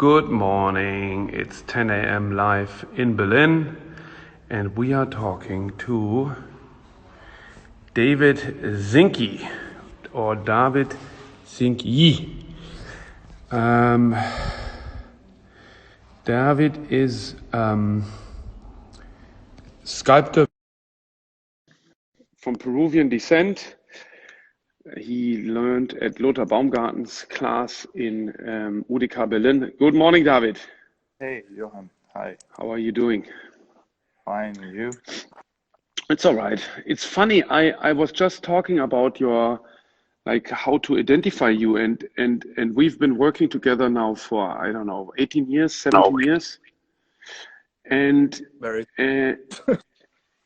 Good morning. It's 10 a.m. live in Berlin, and we are talking to David Zink Yi, or David Zink Yi. David is sculptor from Peruvian descent. He learned at Lothar Baumgarten's class in UDK Berlin. Good morning, David. Hey, Johan. Hi. How are you doing? Fine. And you? It's all right. It's funny. I was just talking about your, like, how to identify you, and we've been working together now for, I don't know, 18 years, 17 years. And Very.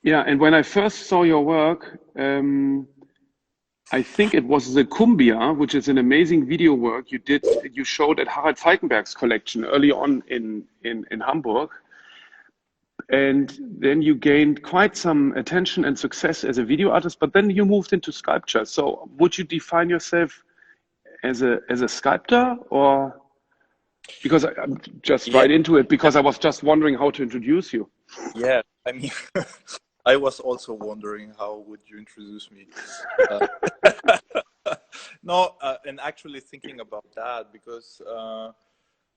yeah, and when I first saw your work, I think it was the Cumbia, which is an amazing video work you showed at Harald Falkenberg's collection early on in Hamburg. And then you gained quite some attention and success as a video artist, but then you moved into sculpture. So would you define yourself as a sculptor, or because I'm just right into it, because I was just wondering how to introduce you. Yeah, I mean, I was also wondering how would you introduce me. No, and actually thinking about that, because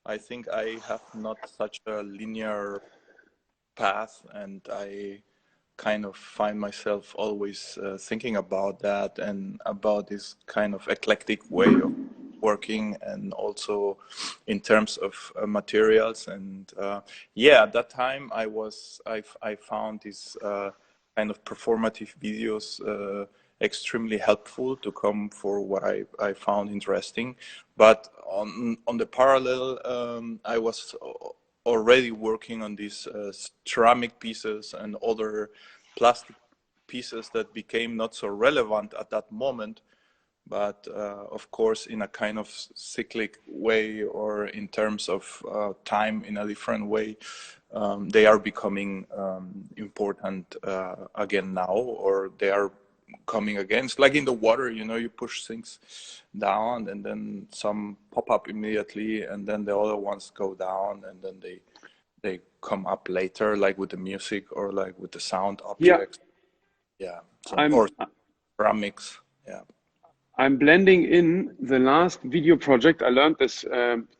I think I have not such a linear path, and I kind of find myself always thinking about that and about this kind of eclectic way of working, and also in terms of materials. And yeah, at that time I found these kind of performative videos extremely helpful to come for what I found interesting. But on the parallel, I was already working on these ceramic pieces and other plastic pieces that became not so relevant at that moment, but of course in a kind of cyclic way, or in terms of time in a different way, they are becoming important again now, or they are coming again. It's like in the water, you know, you push things down and then some pop up immediately, and then the other ones go down, and then they come up later, like with the music or like with the sound objects. Yeah, or ceramics. Yeah, I'm blending in the last video project. I learned this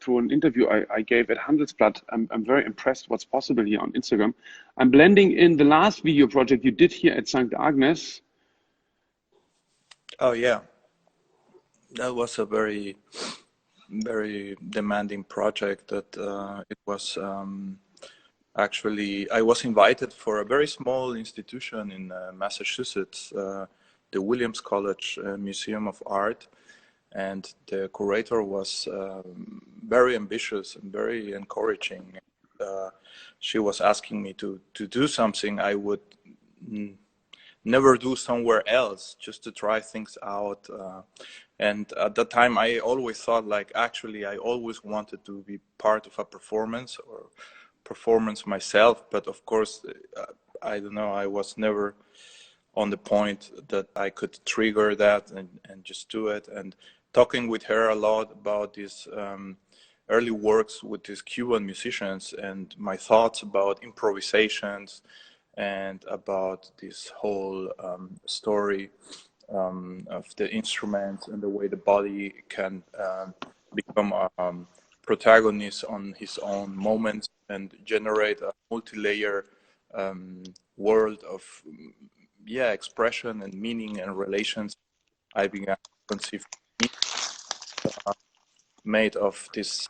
through an interview I gave at Handelsblatt. I'm very impressed what's possible here on Instagram. I'm blending in the last video project you did here at St. Agnes. Oh yeah, that was a very demanding project. That it was actually, I was invited for a very small institution in Massachusetts, the Williams College Museum of Art, and the curator was very ambitious and very encouraging. She was asking me to do something I would never do somewhere else, just to try things out. And at that time, I always thought, like, actually, I always wanted to be part of a performance or performance myself. But of course, I don't know, I was never on the point that I could trigger that and just do it. And talking with her a lot about these early works with these Cuban musicians, and my thoughts about improvisations, and about this whole story of the instruments and the way the body can become a protagonist on his own moments and generate a multi-layer world of expression and meaning and relations. I began to conceive made of these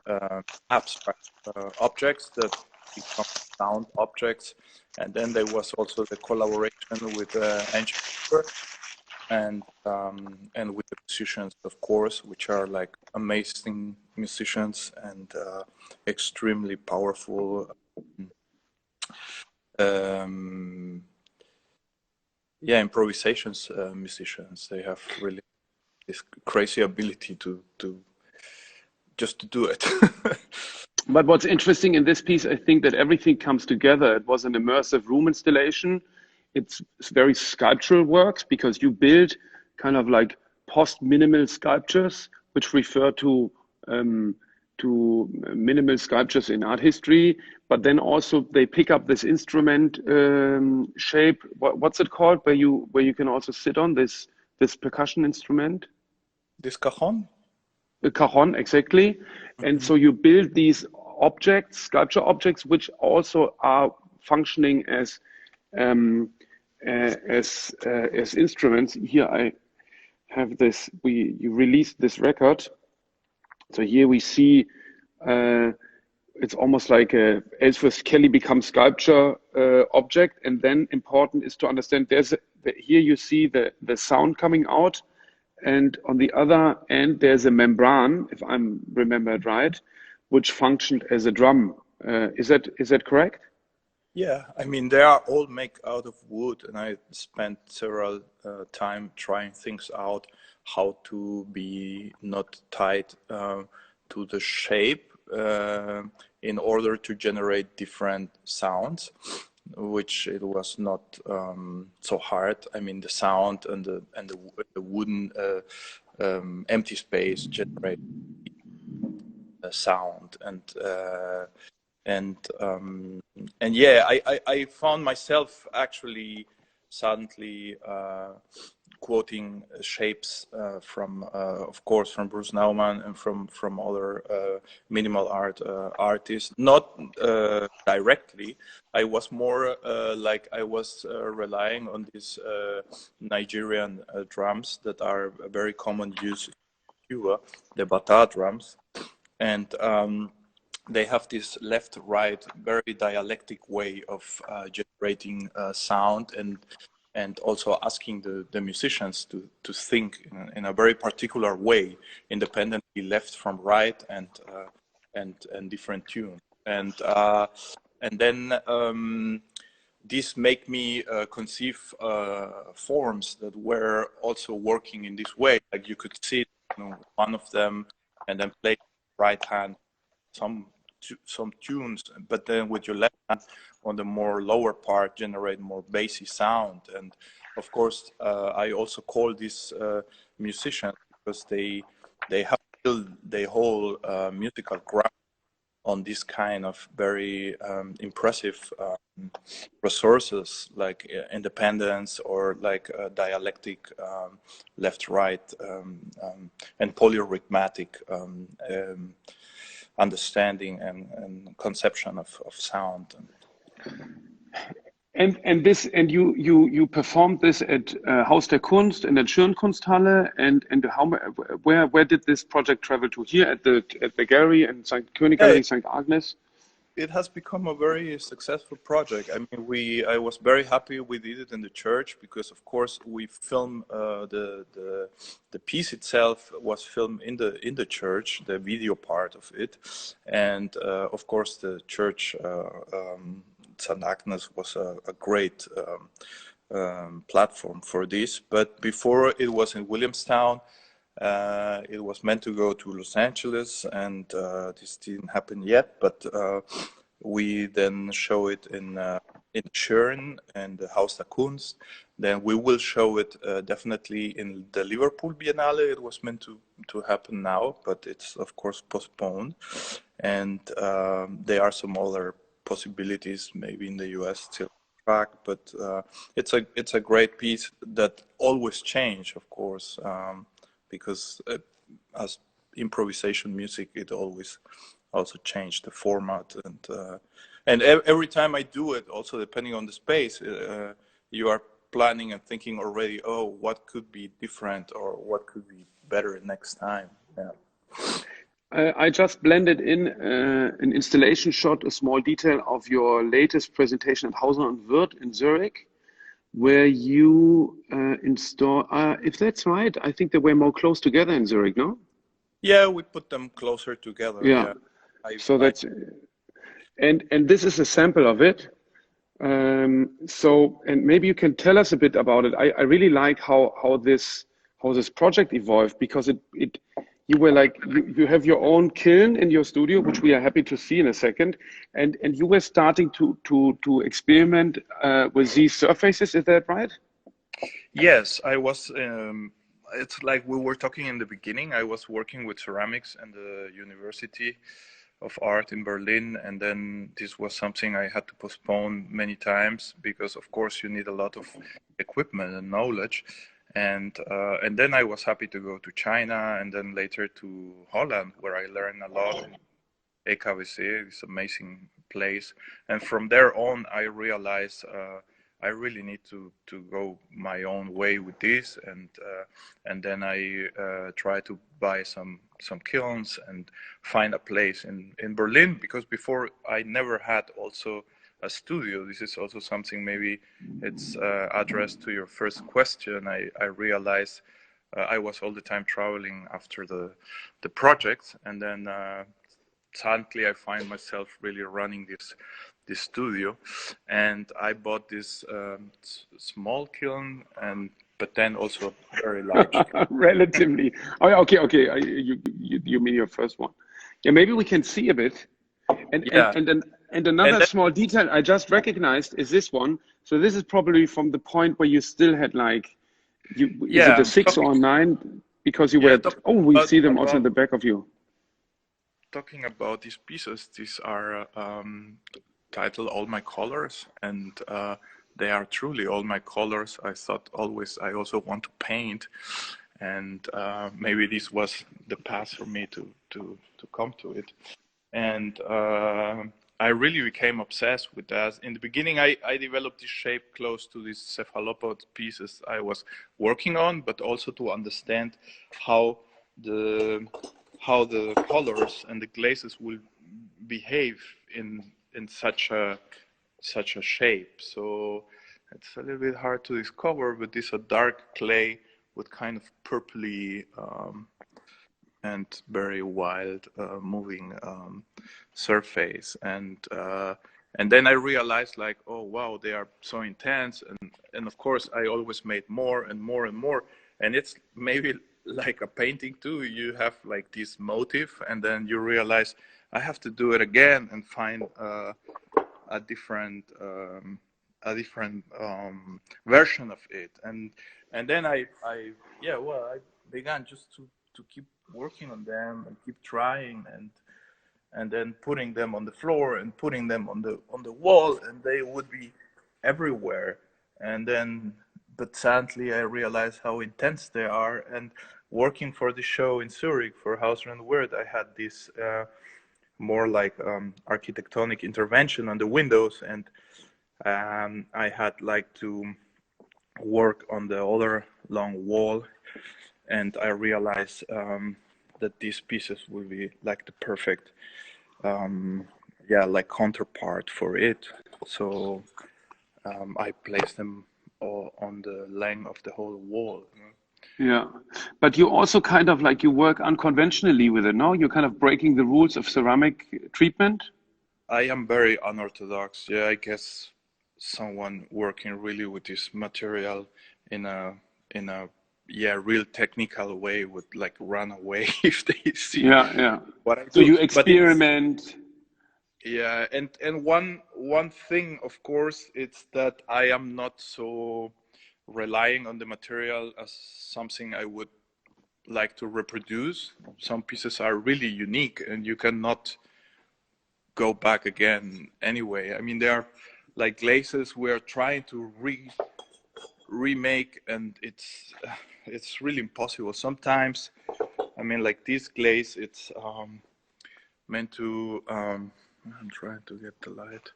abstract objects that become sound objects. And then there was also the collaboration with engineers and with the musicians, of course, which are like amazing musicians and extremely powerful. Improvisations musicians. They have really this crazy ability to just to do it. But what's interesting in this piece, I think that everything comes together. It was an immersive room installation. It's very sculptural works, because you build kind of like post-minimal sculptures, which refer to to minimal sculptures in art history, but then also they pick up this instrument shape. What's it called? Where you can also sit on this percussion instrument. This cajon? The cajon, exactly. And so you build these objects, sculpture objects, which also are functioning as instruments. Here I have this. You released this record. So here we see it's almost like a Ellsworth Kelly becomes sculpture object, and then important is to understand here you see the sound coming out, and on the other end there's a membrane, if I'm remembered right, which functioned as a drum. Is that correct? Yeah, I mean, they are all made out of wood, and I spent several time trying things out, how to be not tied to the shape in order to generate different sounds, which it was not so hard. I mean, the sound and the wooden empty space generate a sound, and yeah, I found myself actually suddenly quoting shapes from, of course, from Bruce Nauman and from other minimal art artists. Not directly. I was more like I was relying on these Nigerian drums that are very common use in Cuba, the bata drums, and they have this left-right, very dialectic way of generating sound, and also asking the musicians to think in a very particular way, independently, left from right, and different tunes, and then this make me conceive forms that were also working in this way. Like you could see, one of them, and then play right hand some tunes, but then with your left hand on the more lower part generate more bassy sound. And of course I also call these musicians because they have built their whole musical ground on this kind of very impressive resources, like independence, or like dialectic left-right and polyrhythmatic understanding and conception of sound. And you performed this at Haus der Kunst in der Schirnkunsthalle, and where did this project travel to? Here at the gallery in St. Königgalerie, St. Agnes. It has become a very successful project. I mean, I was very happy we did it in the church because, of course, we filmed the piece itself was filmed in the church, the video part of it, and of course the church St. Agnes was a great platform for this. But before, it was in Williamstown. It was meant to go to Los Angeles, and this didn't happen yet. But we then show it in Schön and the Haus der Kunst. Then we will show it definitely in the Liverpool Biennale. It was meant to happen now, but it's of course postponed. And there are some other possibilities, maybe in the US still track. But it's a great piece that always change, of course. Because as improvisation music, it always also changed the format, and every time I do it, also depending on the space, you are planning and thinking already, oh, what could be different or what could be better next time. Yeah. I just blended in an installation shot, a small detail of your latest presentation at Hauser und Wirth in Zurich, where you install, if that's right, I think they were more close together in Zurich, no? Yeah, we put them closer together. Yeah. That's, and this is a sample of it. So, and maybe you can tell us a bit about it. I really like how this project evolved, because you were like, you have your own kiln in your studio, which we are happy to see in a second, and you were starting to experiment with these surfaces. Is that right? Yes, I was. it's like we were talking in the beginning. I was working with ceramics in the University of Art in Berlin, and then this was something I had to postpone many times because, of course, you need a lot of equipment and knowledge. And then I was happy to go to China, and then later to Holland, where I learned a lot in EKWC, this amazing place. And from there on, I realized I really need to go my own way with this, and then I try to buy some kilns and find a place in Berlin, because before I never had also a studio. This is also something, maybe it's addressed to your first question. I realized I was all the time traveling after the projects, and then suddenly I find myself really running this studio, and I bought this small kiln, but then also very large. Relatively. Oh, yeah, okay. You mean your first one? Yeah, maybe we can see a bit. Yeah, And another then, small detail I just recognized is this one. So this is probably from the point where you still had like, is it yeah, a 6 or a 9? Because you yeah, were, oh, we see them also in the back of you. Talking about these pieces, these are titled All My Colors, and they are truly all my colors. I thought always I also want to paint, and maybe this was the path for me to come to it. And I really became obsessed with that. In the beginning, I developed this shape close to these cephalopod pieces I was working on, but also to understand how the colors and the glazes will behave in such a shape. So it's a little bit hard to discover, but this is a dark clay with kind of purpley and very wild moving surface, and then I realized, like, oh wow, they are so intense, and of course I always made more and more and more, and it's maybe like a painting too. You have like this motif, and then you realize I have to do it again and find a different version of it, and then I began just to keep working on them and keep trying, and then putting them on the floor and putting them on the wall, and they would be everywhere. And then, but sadly, I realized how intense they are. And working for the show in Zurich for Hauser and Wirth, I had this more like architectonic intervention on the windows, and I had like to work on the other long wall, and I realized that these pieces will be like the perfect like counterpart for it. So I placed them all on the length of the whole wall. Yeah, but you also kind of like, you work unconventionally with it, no? You're kind of breaking the rules of ceramic treatment. I am very unorthodox. Yeah, I guess someone working really with this material in a real technical way would like run away if they see Yeah. what I So do. you But it's, experiment. yeah, and one thing, of course, it's that I am not so relying on the material as something I would like to reproduce. Some pieces are really unique, and you cannot go back again anyway. I mean, they are like glazes we're trying to remake, and it's really impossible sometimes. I mean, like this glaze, it's meant to I'm trying to get the light.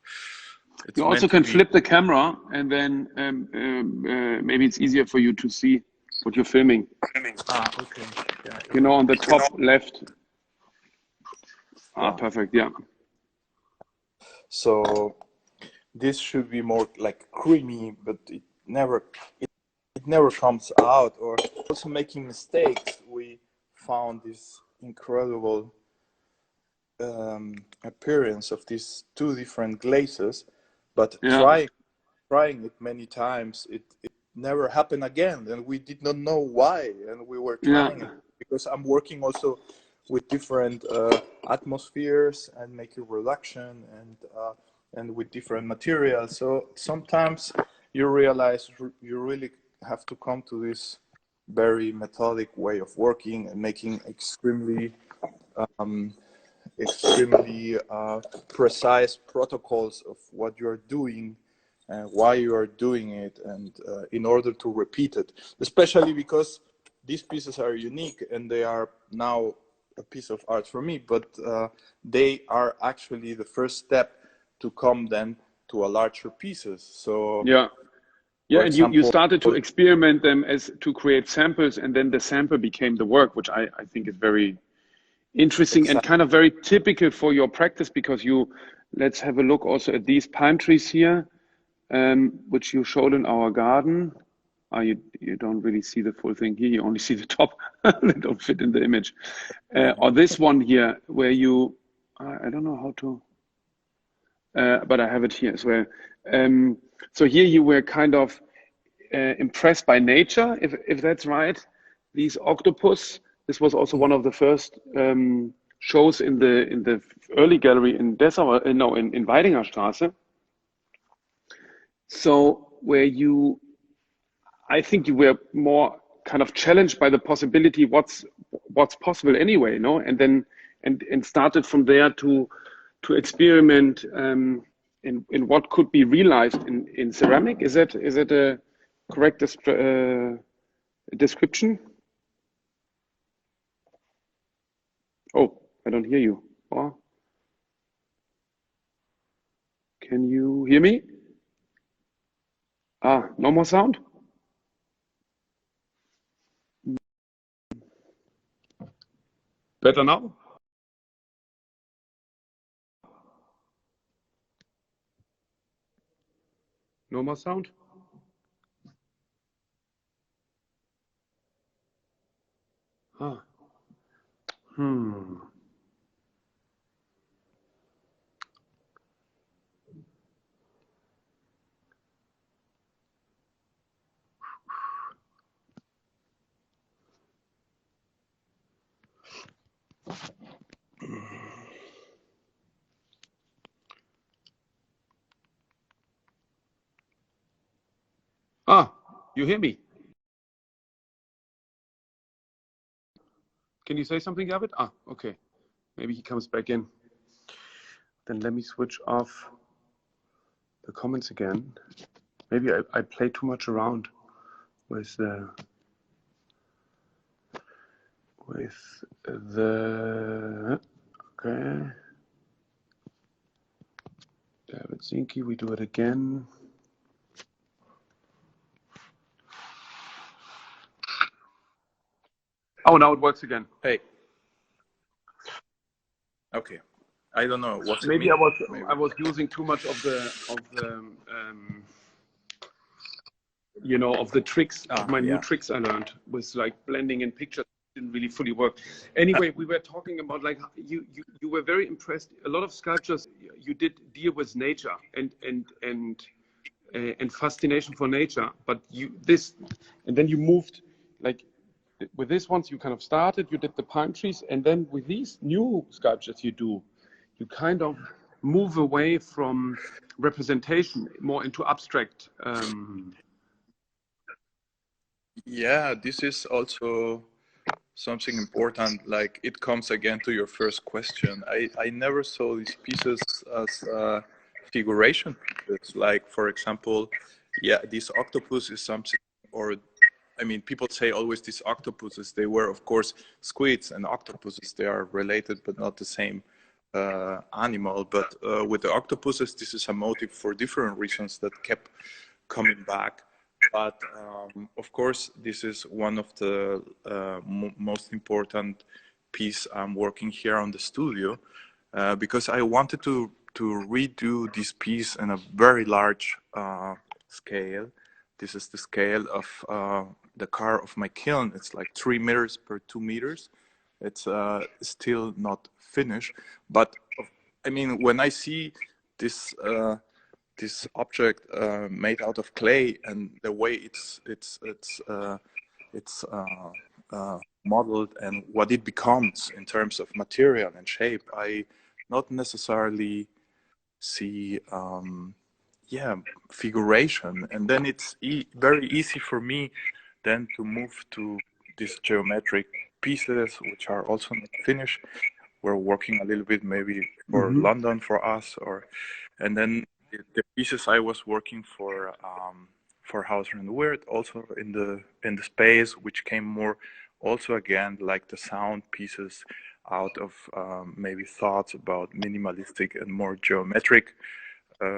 It's You also meant to can be, flip the camera, and then maybe it's easier for you to see what you're filming. okay, yeah, You know, on the top left. yeah. Perfect. Yeah. So this should be more like creamy, but it never comes out. Or also making mistakes. We found this incredible appearance of these two different glazes, but Yeah. trying it many times, it never happened again, and we did not know why. And we were Yeah. trying it because I'm working also with different atmospheres and making reduction and with different materials. So sometimes you realize you really have to come to this very methodic way of working and making extremely precise protocols of what you're doing and why you are doing it, and in order to repeat it, especially because these pieces are unique and they are now a piece of art for me, but they are actually the first step to come then to a larger pieces. So yeah. Yeah, for and you example, started to experiment them as to create samples, and then the sample became the work, which I think is very interesting and kind of very typical for your practice, because let's have a look also at these pine trees here, which you showed in our garden. You don't really see the full thing here, you only see the top. They don't fit in the image. Or this one here, where I don't know how to, but I have it here as well. So here you were kind of impressed by nature, if that's right. These octopus. This was also one of the first shows in the early gallery in Dessau, no, in Weidingerstraße. So I think you were more kind of challenged by the possibility what's possible anyway, no, and then and started from there to experiment in what could be realized in ceramic. Is that a correct description? Oh, I don't hear you. Oh, can you hear me? No more sound? Better now? No more sound? Hmm. You hear me? Can you say something, David? Okay. Maybe he comes back in. Then let me switch off the comments again. Maybe I play too much around with the okay. David Zink Yi, we do it again. Oh, now it works again. hey, okay, I don't know what. Maybe I was using too much of the of the tricks, of my new tricks I learned with like blending in pictures. Didn't really fully work. Anyway, we were talking about like you were very impressed. A lot of sculptures you did deal with nature and fascination for nature, but and then you moved like with this ones you kind of started, you did the pine trees, and then with these new sculptures you kind of move away from representation more into abstract. Yeah, this is also something important. Like, it comes again to your first question. I never saw these pieces as figuration pieces. Like, for example, yeah, this octopus is something, or I mean, people say always these octopuses, they were of course squids and octopuses, they are related but not the same animal. But with the octopuses, this is a motive for different reasons that kept coming back. But of course, this is one of the most important piece I'm working here on the studio, because I wanted to redo this piece in a very large scale. This is the scale of the car of my kiln. It's like 3 meters per 2 meters. It's still not finished, but I mean, when I see this this object made out of clay and the way it's modeled and what it becomes in terms of material and shape, I not necessarily see yeah, figuration, and then it's very easy for me then to move to these geometric pieces, which are also not finished. We're working a little bit maybe for London for us, and then the pieces I was working for Hauser and Wirth, also in the space, which came more also again like the sound pieces out of maybe thoughts about minimalistic and more geometric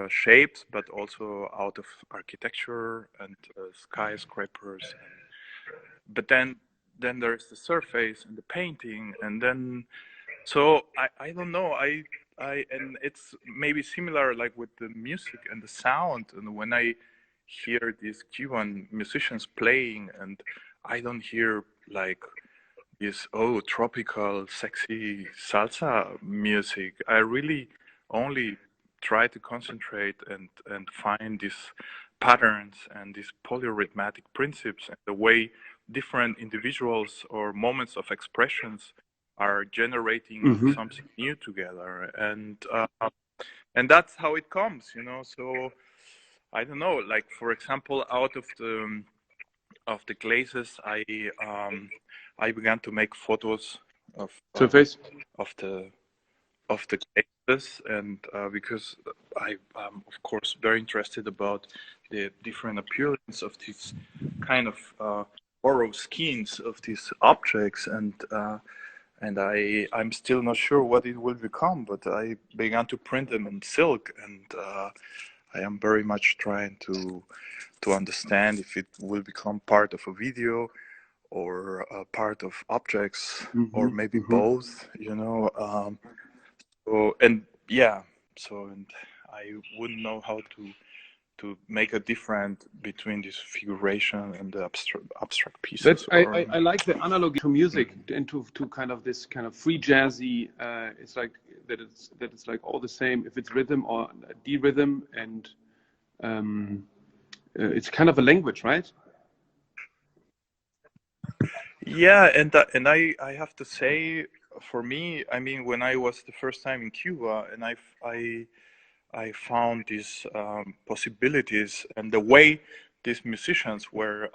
shapes, but also out of architecture and skyscrapers. But then there's the surface and the painting, and then so I don't know, and it's maybe similar like with the music and the sound, and when I hear these Cuban musicians playing, and I don't hear like this tropical sexy salsa music. I really only try to concentrate and find these patterns and these polyrhythmic principles and the way different individuals or moments of expressions are generating something new together, and that's how it comes, you know. So I don't know, like for example, out of the glazes, I began to make photos of surface the glazes, and because I'm of course very interested about the different appearance of these kind of borrowed skins of these objects, and I'm still not sure what it will become, but I began to print them in silk, and I am very much trying to understand if it will become part of a video or a part of objects, or maybe both, you know. And I wouldn't know how to make a difference between this figuration and the abstract pieces. I like the analogy to music and to kind of this kind of free jazzy. It's like that it's like all the same if it's rhythm or de-rhythm, and it's kind of a language, right? Yeah, and I have to say, for me, I mean, when I was the first time in Cuba, and I found these possibilities and the way these musicians were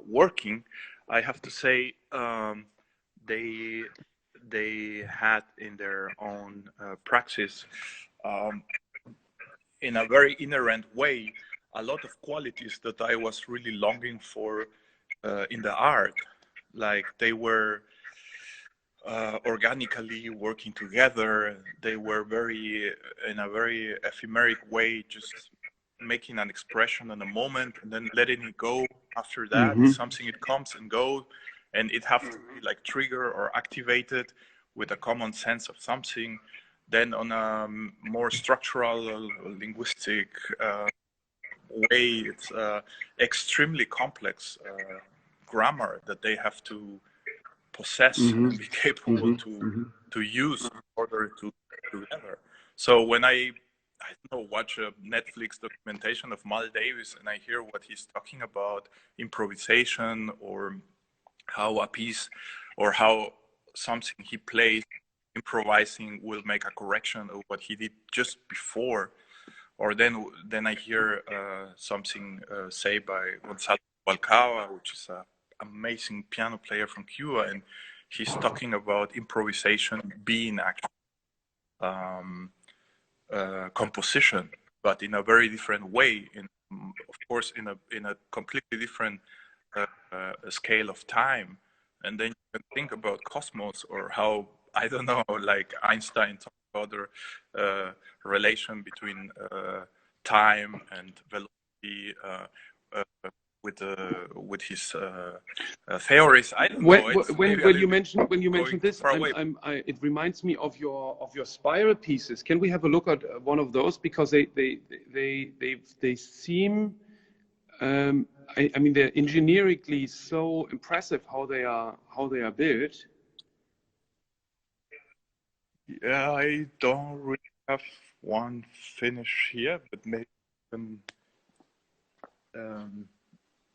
working, I have to say, they had in their own praxis, in a very inherent way, a lot of qualities that I was really longing for in the art. Like they were organically working together. They were in a very ephemeric way, just making an expression in a moment and then letting it go. After that, something it comes and goes, and it has to be like trigger or activated with a common sense of something. Then on a more structural, linguistic way, it's extremely complex grammar that they have to possess and be capable to use in order to together. So when I don't know, watch a Netflix documentation of Mal Davis and I hear what he's talking about improvisation, or how a piece or how something he plays improvising will make a correction of what he did just before, or then I hear something say by Gonzalo Balcaba, which is an amazing piano player from Cuba, and he's talking about improvisation being actually composition, but in a very different way. Of course, in a completely different scale of time. And then you can think about cosmos, or how, I don't know, like Einstein talked about the relation between time and velocity with his theories. I don't know. When you mention this, it reminds me of your spiral pieces. Can we have a look at one of those, because they seem. I mean, they're engineerically so impressive how they are built. Yeah, I don't really have one finish here, but maybe we can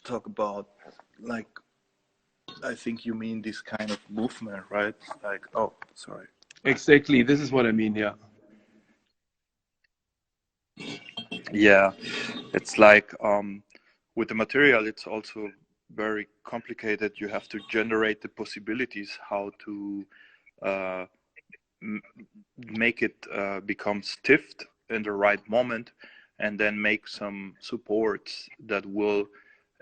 talk about, like, I think you mean this kind of movement, right? Like, oh, sorry. Exactly, this is what I mean. Yeah. Yeah, it's like with the material, it's also very complicated. You have to generate the possibilities how to uh, make it become stiff in the right moment, and then make some supports that will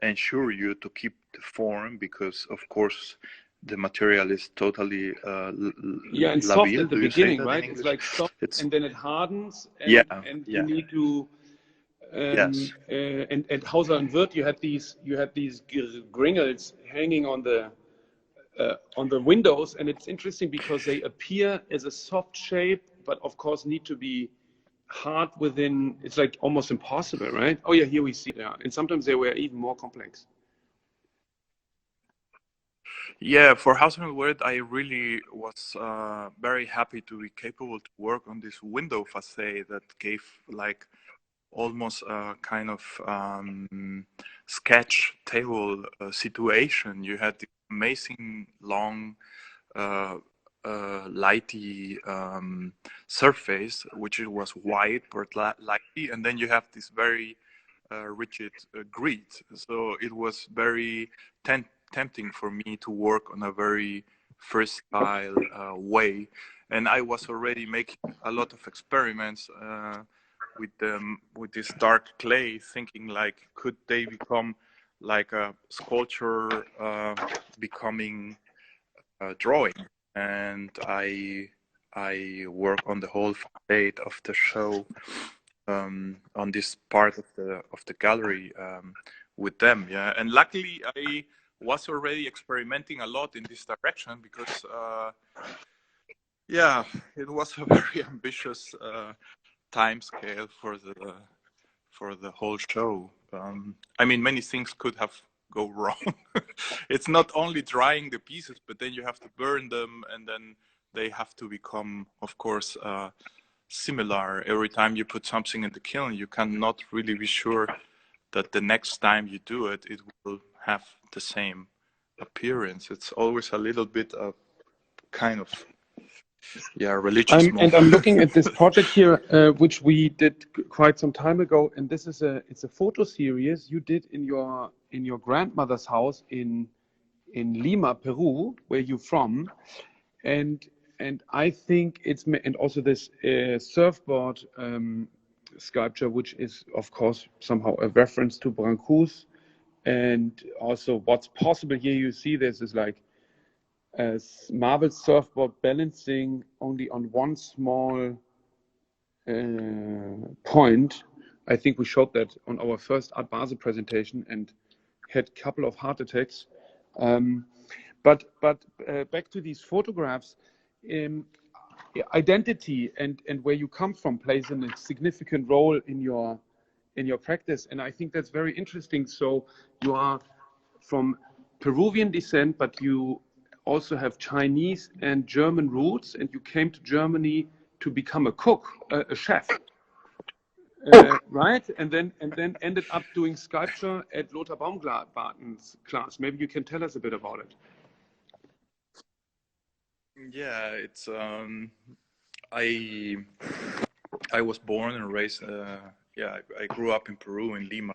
ensure you to keep the form, because of course the material is totally Yeah, and soft labil. at the Do you say beginning, that in right? It's English? like soft, It's and then it hardens, yeah, and you yeah, need to yes, and at Hauser and Wirth you had these gringles hanging on the windows, and it's interesting because they appear as a soft shape, but of course need to be hard within. It's like almost impossible, right? Oh yeah, here we see it. Yeah, and sometimes they were even more complex. yeah. For House and Word, I really was very happy to be capable to work on this window facade that gave like almost a kind of sketch table situation. You had this amazing long uh, lighty surface, which it was white but lighty, and then you have this very rigid grid. So it was very tempting for me to work on a very versatile way, and I was already making a lot of experiments with this dark clay, thinking like, could they become like a sculpture becoming drawing. And I work on the whole facade of the show, on this part of the gallery, with them. Yeah, and luckily I was already experimenting a lot in this direction, because yeah, it was a very ambitious time scale for the whole show. I mean, many things could have go wrong. It's not only drying the pieces, but then you have to burn them, and then they have to become, of course, similar. Every time you put something in the kiln, you cannot really be sure that the next time you do it, it will have the same appearance. It's always a little bit of kind of, yeah, religious I'm moment. looking at this project here, which we did quite some time ago, and this is it's a photo series you did in your grandmother's house in Lima, Peru, where you're from, and I think and also this surfboard sculpture, which is of course somehow a reference to Brancusi, and also what's possible here. You see this is like a marble surfboard balancing only on one small point. I think we showed that on our first Art Basel presentation and had a couple of heart attacks. But back to these photographs, identity and where you come from plays a significant role in your practice, and I think that's very interesting. So you are from Peruvian descent, but you also have Chinese and German roots, and you came to Germany to become a cook, a chef, right? And then ended up doing sculpture at Lothar Baumgarten's class. Maybe you can tell us a bit about it. Yeah, it's I I was born and raised. Yeah, I grew up in Peru, in Lima,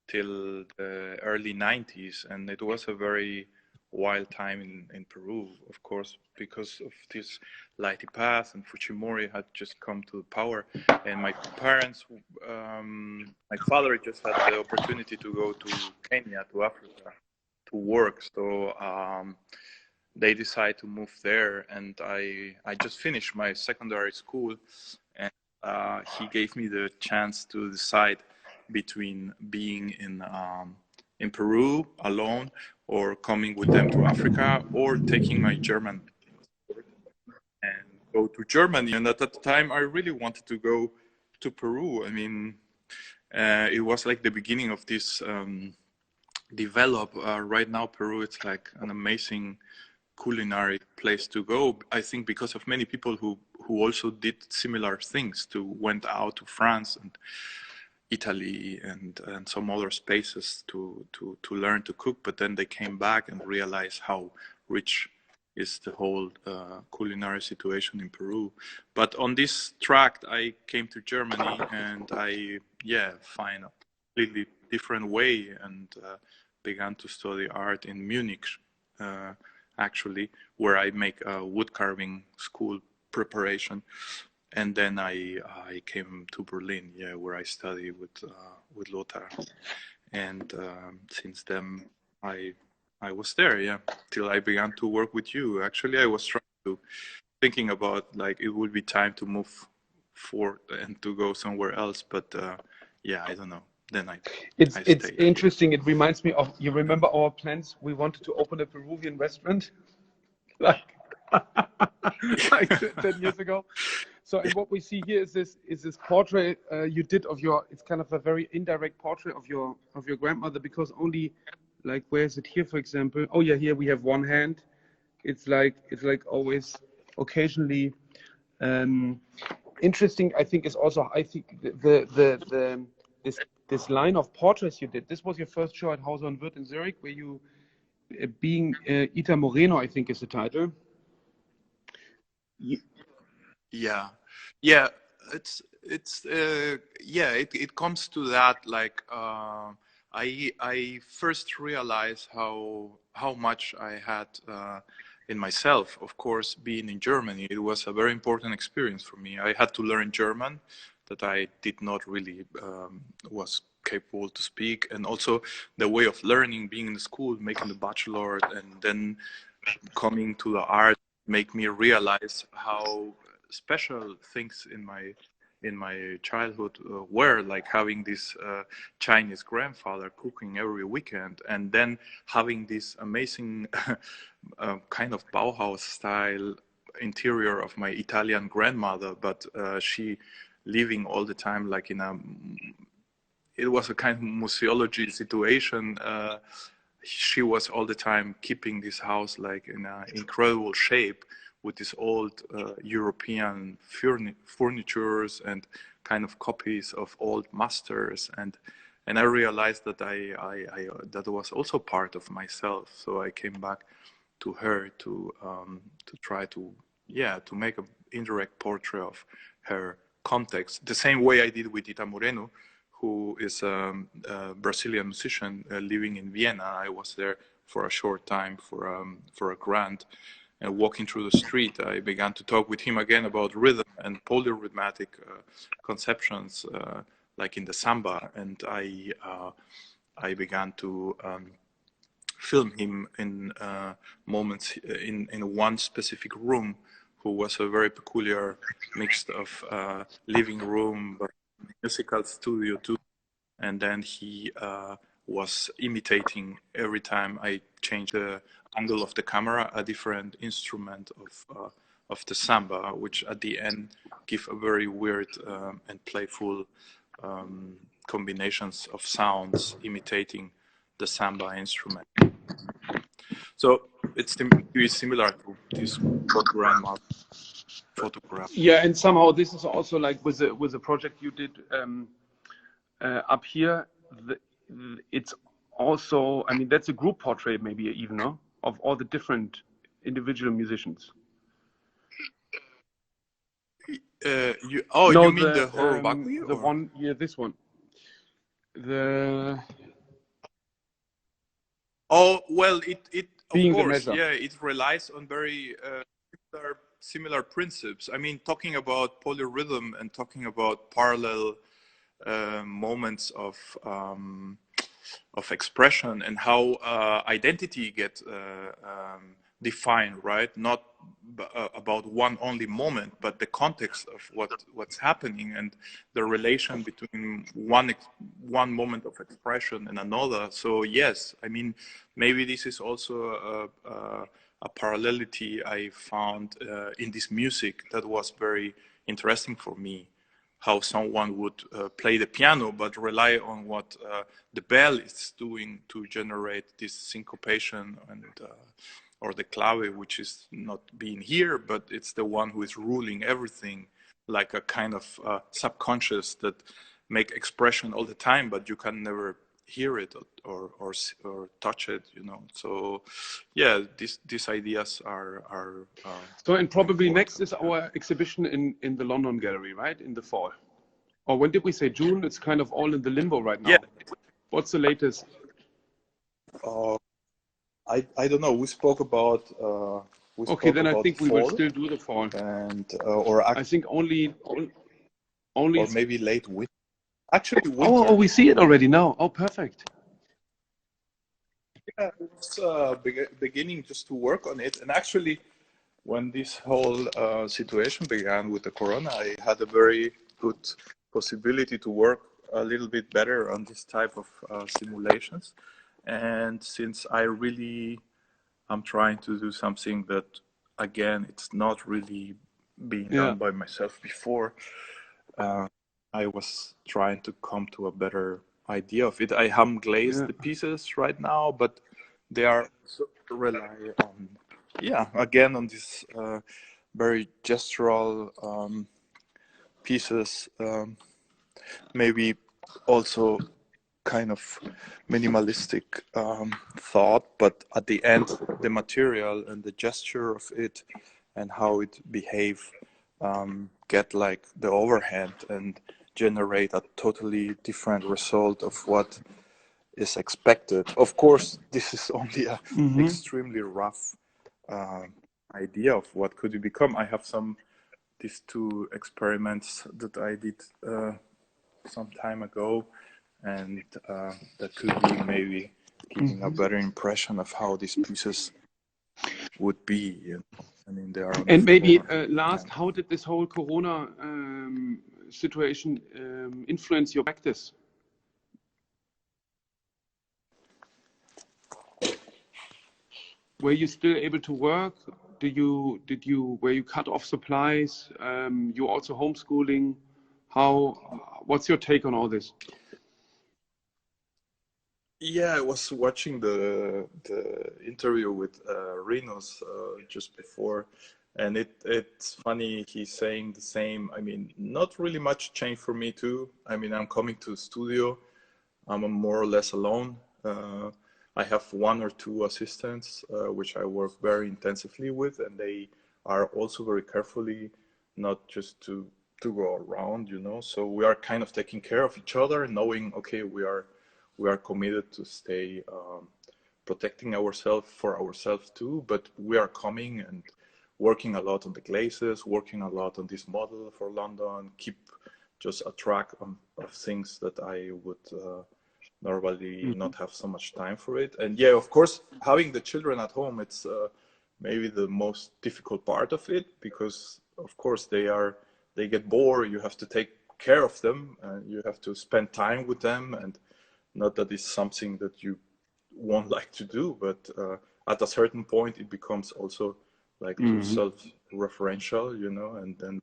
till the early 90s, and it was a very wild time in Peru, of course, because of this Lighty Path, and Fujimori had just come to power, and my parents, my father just had the opportunity to go to Kenya, to Africa, to work, so they decided to move there, and I just finished my secondary school, and he gave me the chance to decide between being in Peru alone, or coming with them to Africa, or taking my German and go to Germany. And at that time, I really wanted to go to Peru. I mean, it was like the beginning of this develop. Right now, Peru, it's like an amazing culinary place to go. I think because of many people who also did similar things, to went out to France and Italy and some other spaces to learn to cook, but then they came back and realized how rich is the whole culinary situation in Peru. But on this tract, I came to Germany, and I find a completely different way, and began to study art in Munich, actually, where I make a wood carving school preparation. And then I came to Berlin, yeah, where I study with Lothar. And since then I was there, yeah, till I began to work with you. Actually, I was thinking about like it would be time to move forward and to go somewhere else, but yeah, I don't know. Then I It's stayed here. interesting. It reminds me of, you remember our plans? We wanted to open a Peruvian restaurant like like 10 years ago. So, and what we see here is this portrait you did of your. It's kind of a very indirect portrait of your grandmother, because only, like, where is it here, for example? Oh yeah, here we have one hand. It's like always, occasionally. Interesting, I think, is also, I think this line of portraits you did. This was your first show at Haus und Wirth in Zurich, where you being Ita Moreno, I think is the title. Yeah, yeah, it's yeah, it comes to that, like I first realized how much I had in myself. Of course, being in Germany, it was a very important experience for me. I had to learn German that I did not really was capable to speak, and also the way of learning, being in the school, making the bachelor, and then coming to the art, make me realize how special things in my childhood were, like having this Chinese grandfather cooking every weekend, and then having this amazing kind of Bauhaus style interior of my Italian grandmother, but she living all the time like in a, it was a kind of museology situation. She was all the time keeping this house like in an incredible shape, with these old European furnitures and kind of copies of old masters, and I realized that I that was also part of myself. So I came back to her to try to, yeah, to make an indirect portrait of her context, the same way I did with Ita Moreno, who is a Brazilian musician living in Vienna. I was there for a short time for a grant. And walking through the street, I began to talk with him again about rhythm and polyrhythmic conceptions, like in the samba. And I began to film him in moments in one specific room, who was a very peculiar mix of living room, but musical studio too. And then he was imitating, every time I changed the angle of the camera, a different instrument of the samba, which at the end give a very weird and playful combinations of sounds imitating the samba instrument. So it's similar to this grandma photograph. Yeah, and somehow this is also like with the project you did up here. It's also, I mean, that's a group portrait, maybe even, no? Of all the different individual musicians. You No, mean the Horobakui? The one, yeah, this one. Oh, well, it of Being the course, measure. yeah, it relies on very similar principles. I mean, talking about polyrhythm and talking about parallel moments of expression, and how identity gets defined, right? Not about one only moment, but the context of what's happening, and the relation between one moment of expression and another. So yes, I mean, maybe this is also a parallelity I found in this music that was very interesting for me. How someone would play the piano, but rely on what the bell is doing to generate this syncopation, and or the clave, which is not being here, but it's the one who is ruling everything, like a kind of subconscious that make expression all the time, but you can never hear it or touch it, you know. So yeah, these ideas are so, and probably important. next is our exhibition in the London Gallery, right, in the fall. Or when did we say June? It's kind of all in the limbo right now. Yeah. What's the latest? Uh, I don't know. We Okay, spoke then I about the think we will fall still do the fall. and I think only. or maybe late winter. Actually, Oh, winter. we see it already now. Oh, perfect. Yeah, I was beginning just to work on it, and actually, when this whole situation began with the corona, I had a very good possibility to work a little bit better on this type of simulations. And since I'm trying to do something that, again, it's not really being Yeah. done by myself before, uh, I was trying to come to a better idea of it. I ham glazed Yeah. the pieces right now, but they are rely on, yeah, again on this very gestural pieces, maybe also kind of minimalistic thought, but at the end, the material and the gesture of it and how it behave get like the overhand and generate a totally different result of what is expected. Of course, this is only a Mm-hmm. extremely rough uh, idea of what could it become. I have these two experiments that I did some time ago, and that could be maybe giving a better impression of how these pieces would be. I mean, they are on the And maybe floor. last, And how did this whole Corona situation influence your practice? Were you still able to work? Were you cut off supplies? You also homeschooling? What's your take on all this? yeah, I was watching the interview with Rinos just before, and it's funny he's saying the same. I mean, not really much change for me too. I mean, I'm coming to the studio. I'm more or less alone. I have one or two assistants, which I work very intensively with, and they are also very carefully, not just to go around, you know. So we are kind of taking care of each other, knowing, okay, we are committed to stay protecting ourselves for ourselves too, but we are coming and working a lot on the glazes, working a lot on this model for London, keep just a track of things that I would normally not have so much time for it. And yeah, of course, having the children at home, it's maybe the most difficult part of it, because of course they get bored. You have to take care of them, and you have to spend time with them, and not that it's something that you won't like to do, but at a certain point it becomes also like too Mm-hmm. self-referential, you know, and then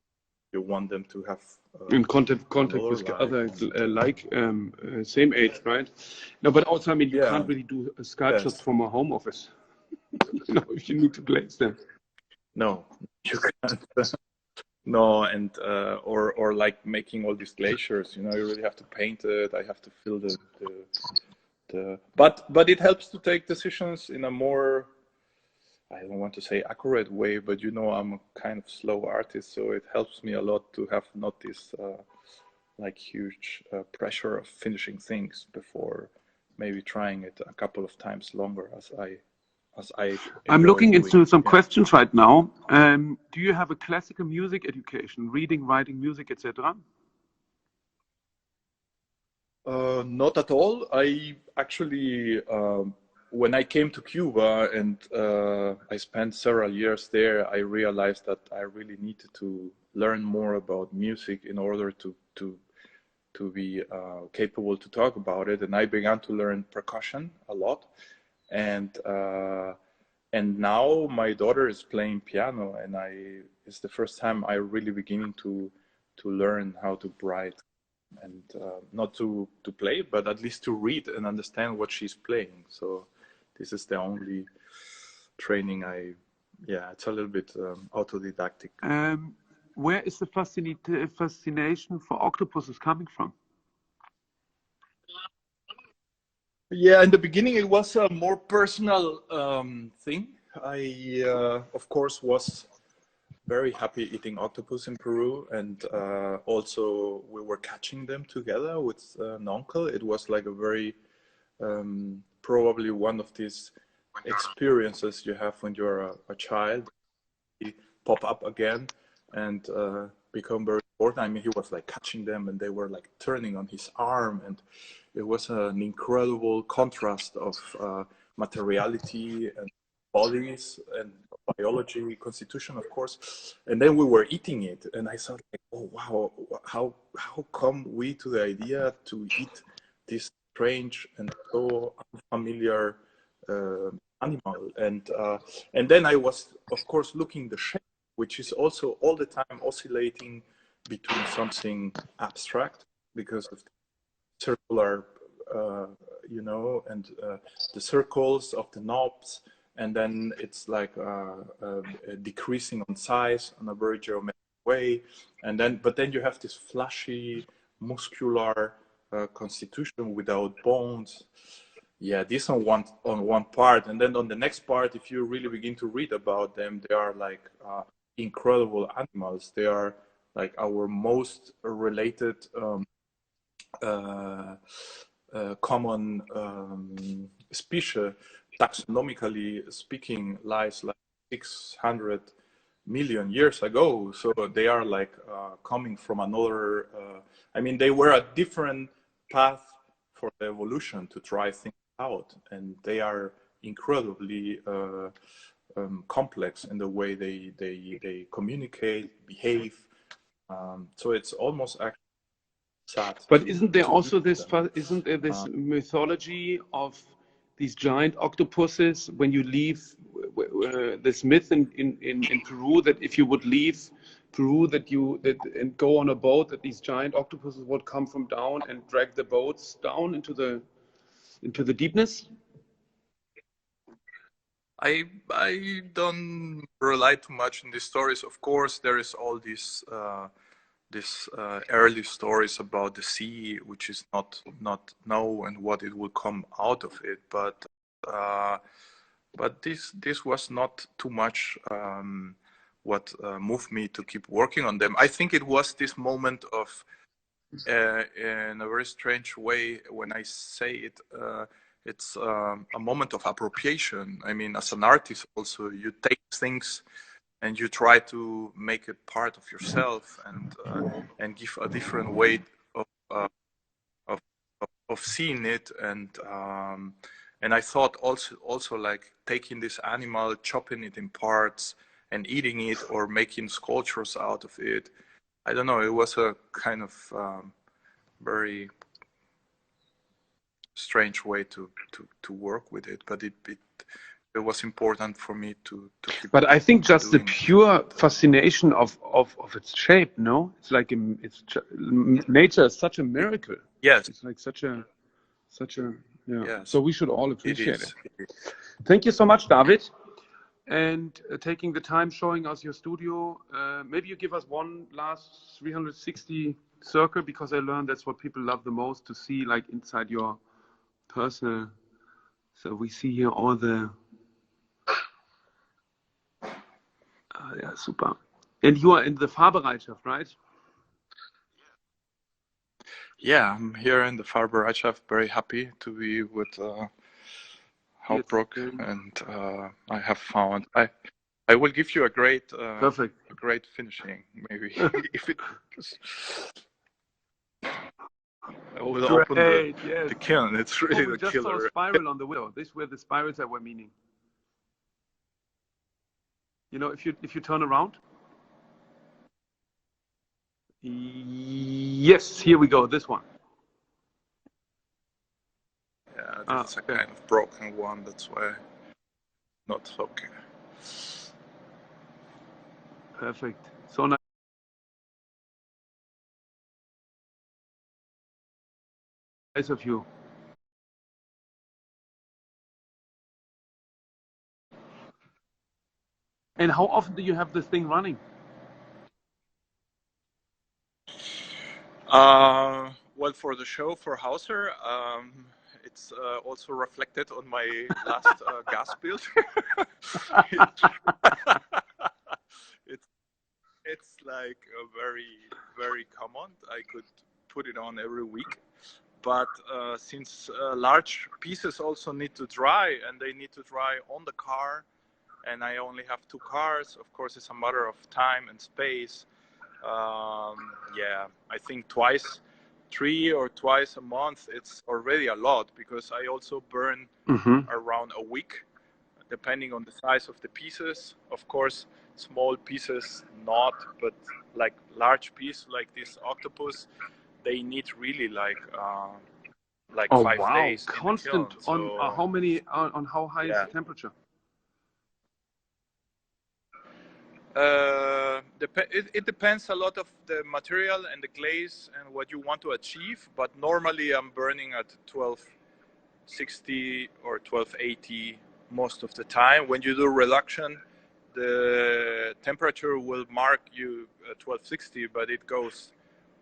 you want them to have In contact another with life. others And same age, right? No, but also, I mean, you yeah, can't really do sculptures yes, from a home office. You know, if you need to place them. no, you can't. No, and or like making all these glaciers, you know, you really have to paint it. I have to fill but it helps to take decisions in a more, I don't want to say accurate way, but you know, I'm a kind of slow artist, so it helps me a lot to have not this like huge pressure of finishing things before maybe trying it a couple of times longer, as I I'm enjoy looking doing. into some Yeah. questions right now. Do you have a classical music education, reading, writing, music, etc.? Not at all. I actually, when I came to Cuba and I spent several years there, I realized that I really needed to learn more about music in order to be capable to talk about it. And I began to learn percussion a lot. And now my daughter is playing piano, and it's the first time I really beginning to learn how to write, and not to play, but at least to read and understand what she's playing. So this is the only training yeah, it's a little bit autodidactic. Where is the fascination for octopuses coming from? Yeah, in the beginning it was a more personal thing. I, of course, was very happy eating octopus in Peru, and we were catching them together with an uncle. It was like a very probably one of these experiences you have when you're a child pop up again and become very important. I mean, he was like catching them and they were like turning on his arm, and it was an incredible contrast of materiality and bodies and biology, constitution, of course. And then we were eating it, and I thought, like, oh wow, how come we to the idea to eat this strange and so unfamiliar animal? And then I was, of course, looking the shape, which is also all the time oscillating between something abstract because of the circular, you know, and the circles of the knobs, and then it's like decreasing on size in a very geometric way, and then but then you have this flashy, muscular constitution without bones. Yeah, this on one part, and then on the next part, if you really begin to read about them, they are like incredible animals. They are like our most related common species. Taxonomically speaking, lies like 600 million years ago. So they are like coming from another. I mean, they were a different path for the evolution to try things out, and they are incredibly complex in the way they communicate, behave. So it's almost actually sad. But isn't there also this? Isn't there this mythology of these giant octopuses when you leave? This myth in Peru that if you would leave Peru, and go on a boat, that these giant octopuses would come from down and drag the boats down into the deepness. I don't rely too much on these stories. Of course, there is all these early stories about the sea, which is not known and what it will come out of it. But this was not too much what moved me to keep working on them. I think it was this moment of, in a very strange way, when I say it, it's a moment of appropriation. I mean, as an artist also, you take things and you try to make it part of yourself and give a different way of seeing it. And I thought also like taking this animal, chopping it in parts and eating it, or making sculptures out of it. I don't know, it was a kind of very strange way to work with it, but it was important for me to keep. But I think just the pure fascination of its shape, no? It's like nature is such a miracle. Yes, it's like such a yeah. Yes. So we should all appreciate it. Thank you so much, David, and taking the time showing us your studio. Maybe you give us one last 360 circle, because I learned that's what people love the most, to see like inside your personal. So we see here all the. Yeah, super. And you are in the Fahrbereitschaft, right? Yeah, I'm here in the Fahrbereitschaft, very happy to be with Hauptbrook, and I have found I will give you a great perfect, a great finishing, maybe. If it I will open the kiln. It's really the just killer. Saw a spiral on the window. This were the spirals that were meaning. You know, if you turn around. Yes, here we go. This one. Yeah, this is a kind of broken one. That's why not okay. Perfect. So nice of you. And how often do you have this thing running? Well, for the show, for Hauser, it's also reflected on my last gas bill. It's like a very common. I could put it on every week, but since large pieces also need to dry, and they need to dry on the car, and I only have 2 cars, of course it's a matter of time and space. Yeah, I think 3 or twice a month, it's already a lot, because I also burn around a week, depending on the size of the pieces. Of course, small pieces not, but like large piece like this octopus, they need really like Oh 5 wow, days in the kiln. constant on So how many on how high is yeah. the temperature? It depends a lot of the material and the glaze and what you want to achieve, but normally I'm burning at 1260 or 1280 most of the time. When you do reduction, the temperature will mark you 1260, but it goes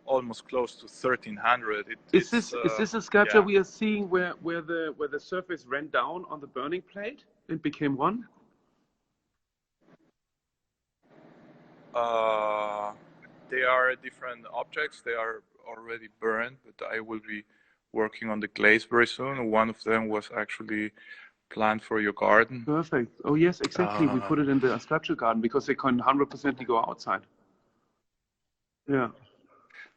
almost close to 1300. Is this a sculpture yeah. we are seeing where the surface ran down on the burning plate and became one? They are different objects. They are already burned, but I will be working on the glaze very soon. One of them was actually planned for your garden. Perfect. Oh yes, exactly. We put it in the sculpture garden because they can 100% go outside. Yeah.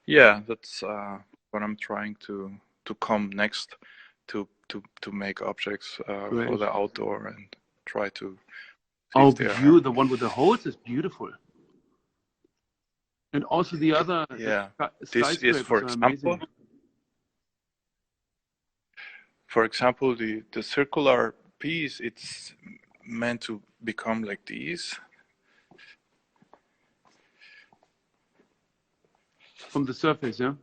Yeah, that's what I'm trying to come next, to make objects for the outdoor and try to. Oh, the one with the holes is beautiful. And also the other this is, for example, the circular piece. It's meant to become like these. From the surface, yeah?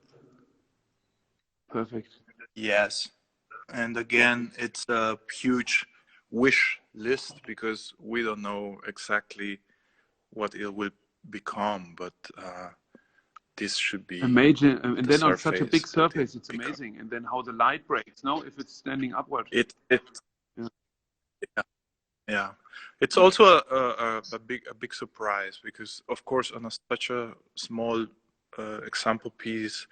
Perfect. Yes. And again, it's a huge wish list, because we don't know exactly what it will become, but this should be amazing. And then on such a big surface, it's becomes. amazing. And then how the light breaks, no? If it's standing upward. Yeah. It's also a big surprise, because of course on such a small example piece,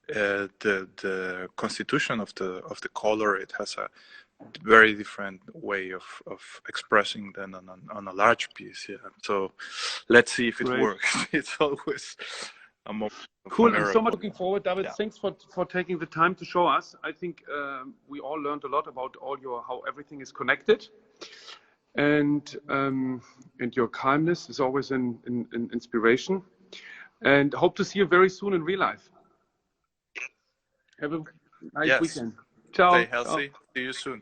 the constitution of the color, it has a very different way of expressing than on a large piece. Yeah. So let's see if it works. It's always a moment. Cool. I'm so much looking forward, David. Yeah. Thanks for taking the time to show us. I think we all learned a lot about how everything is connected, and your calmness is always an inspiration. And hope to see you very soon in real life. Have a nice weekend. Ciao. Stay healthy. See you soon.